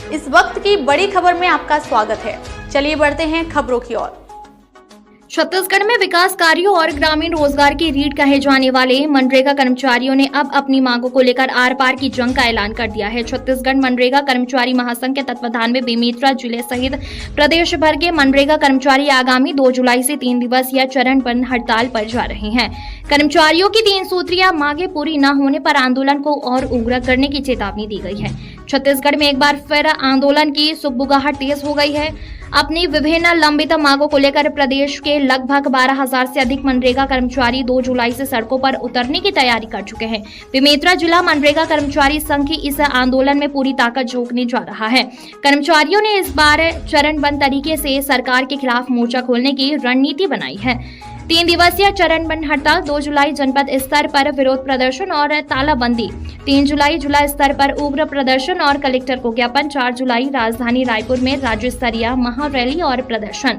इस वक्त की बड़ी खबर में आपका स्वागत है। चलिए बढ़ते हैं खबरों की ओर। छत्तीसगढ़ में विकास कार्यों और ग्रामीण रोजगार की रीढ़ कहे जाने वाले मनरेगा कर्मचारियों ने अब अपनी मांगों को लेकर आर पार की जंग का ऐलान कर दिया है। छत्तीसगढ़ मनरेगा कर्मचारी महासंघ के तत्वाधान में बेमेतरा जिले सहित प्रदेश भर के मनरेगा कर्मचारी आगामी 2 जुलाई से 3 दिवसीय चरणबद्ध हड़ताल पर जा रहे हैं। कर्मचारियों की 3 सूत्रीय मांगे पूरी न होने पर आंदोलन को और उग्र करने की चेतावनी दी गई है। छत्तीसगढ़ में एक बार फिर आंदोलन की सुगबुगाहट तेज हो गई है। अपनी विभिन्न लंबित मांगों को लेकर प्रदेश के लगभग 12,000 से अधिक मनरेगा कर्मचारी 2 जुलाई से सड़कों पर उतरने की तैयारी कर चुके हैं। बेमेतरा जिला मनरेगा कर्मचारी संघ इस आंदोलन में पूरी ताकत झोंकने जा रहा है। कर्मचारियों ने इस बार चरणबद्ध तरीके से सरकार के खिलाफ मोर्चा खोलने की रणनीति बनाई है। 3 दिवसीय चरणबद्ध हड़ताल 2 जुलाई जनपद स्तर पर विरोध प्रदर्शन और तालाबंदी, 3 जुलाई जिला स्तर पर उग्र प्रदर्शन और कलेक्टर को ज्ञापन, 4 जुलाई राजधानी रायपुर में राज्य स्तरीय महारैली और प्रदर्शन।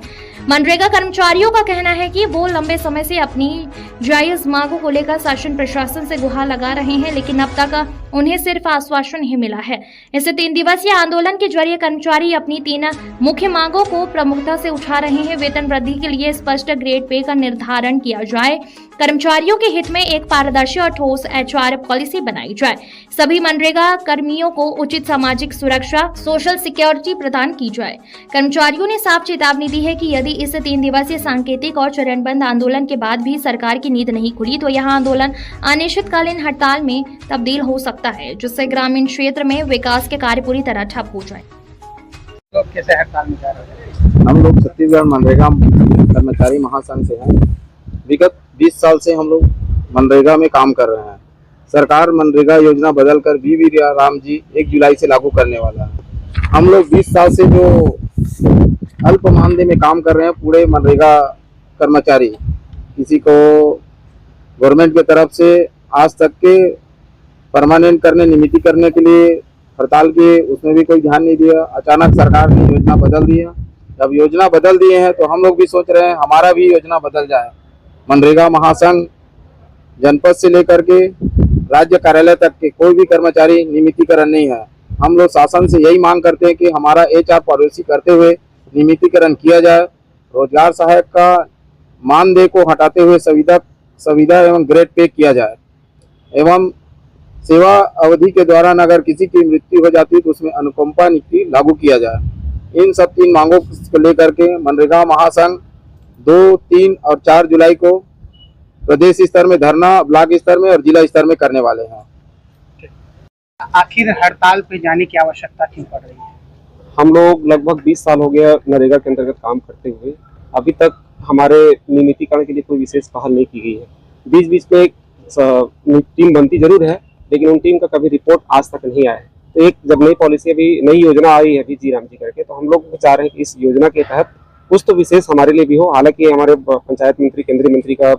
मनरेगा कर्मचारियों का कहना है कि वो लंबे समय से अपनी जायज मांगों को लेकर शासन प्रशासन से गुहार लगा रहे हैं, लेकिन अब तक उन्हें सिर्फ आश्वासन ही मिला है। इस 3 दिवसीय आंदोलन के जरिए कर्मचारी अपनी 3 मुख्य मांगों को प्रमुखता से उठा रहे हैं। वेतन वृद्धि के लिए स्पष्ट ग्रेड पे का निर्धारण किया जाए, कर्मचारियों के हित में एक पारदर्शी और ठोस HR पॉलिसी बनाई जाए, सभी मनरेगा कर्मियों को उचित सामाजिक सुरक्षा सोशल सिक्योरिटी प्रदान की जाए। कर्मचारियों ने साफ चेतावनी दी है कि यदि इस 3 दिवसीय सांकेतिक और चरणबद्ध आंदोलन के बाद भी सरकार की नींद नहीं खुली तो यह आंदोलन अनिश्चितकालीन हड़ताल में तब्दील हो सकता है, जिससे ग्रामीण क्षेत्र में विकास के कार्य पूरी तरह ठप हो जाए। कैसे हड़ताल में जा रहे हैं? हम लोग छत्तीसगढ़ मनरेगा कर्मचारी महासंघ से हैं। विगत 20 साल से हम लोग मनरेगा में काम कर रहे हैं। सरकार मनरेगा योजना बदलकर वी राम जी 1 जुलाई से लागू करने वाला है। हम लोग 20 साल से जो अल्प मानदेय में काम कर रहे हैं, पूरे मनरेगा कर्मचारी, किसी को गवर्नमेंट की तरफ से आज तक के परमानेंट करने, नियमित करने के लिए हड़ताल किए, उसमें भी कोई ध्यान नहीं दिया। अचानक सरकार ने योजना बदल दी है। जब योजना बदल दिए हैं तो हम लोग भी सोच रहे हैं हमारा भी योजना बदल जाए। मनरेगा महासंघ जनपद से लेकर के राज्य कार्यालय तक के कोई भी कर्मचारी नियमितीकरण नहीं है। हम लोग शासन से यही मांग करते हैं कि हमारा HR पॉलिसी करते हुए नियमितीकरण किया जाए। रोजगार सहायक का मानदेय को हटाते हुए संविदा एवं ग्रेड पे किया जाए, एवं सेवा अवधि के दौरान अगर किसी की मृत्यु हो जाती है तो उसमें अनुकंपा नीति लागू किया जाए। इन सब 3 मांगों को लेकर के मनरेगा महासंघ 2, 3 और 4 जुलाई को प्रदेश स्तर में धरना, ब्लॉक स्तर में और जिला स्तर में करने वाले हैं। आखिर हड़ताल पे जाने की आवश्यकता क्यों पड़ रही है? हम लोग लगभग 20 साल हो गया नरेगा के अंतर्गत काम करते हुए, अभी तक हमारे नियमितीकरण के लिए कोई विशेष पहल नहीं की गई है। बीच बीच में एक टीम बनती जरूर है, लेकिन उन टीम का कभी रिपोर्ट आज तक नहीं आया है। तो एक जब नई पॉलिसी, अभी नई योजना आई है वी राम जी करके, तो हम लोग चाह रहे हैं कि इस योजना के तहत कुछ तो विशेष हमारे लिए भी हो। हालांकि हमारे पंचायत मंत्री, केंद्रीय मंत्री का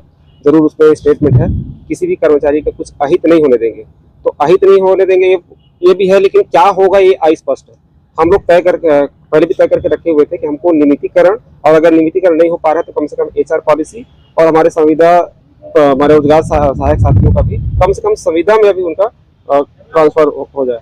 जरूर उसमें स्टेटमेंट है, किसी भी कर्मचारी का कुछ अहित नहीं होने देंगे। तो अहित नहीं होने देंगे ये भी है, लेकिन क्या होगा ये अस्पष्ट है। हम लोग पहले भी तय करके रखे हुए थे कि हमको नियमितीकरण, और अगर नियमितीकरण नहीं हो पा रहा है तो कम से कम HR पॉलिसी और हमारे संविदा, हमारे रोजगार सहायक साथियों का भी कम से कम संविदा में अभी उनका ट्रांसफर हो जाए।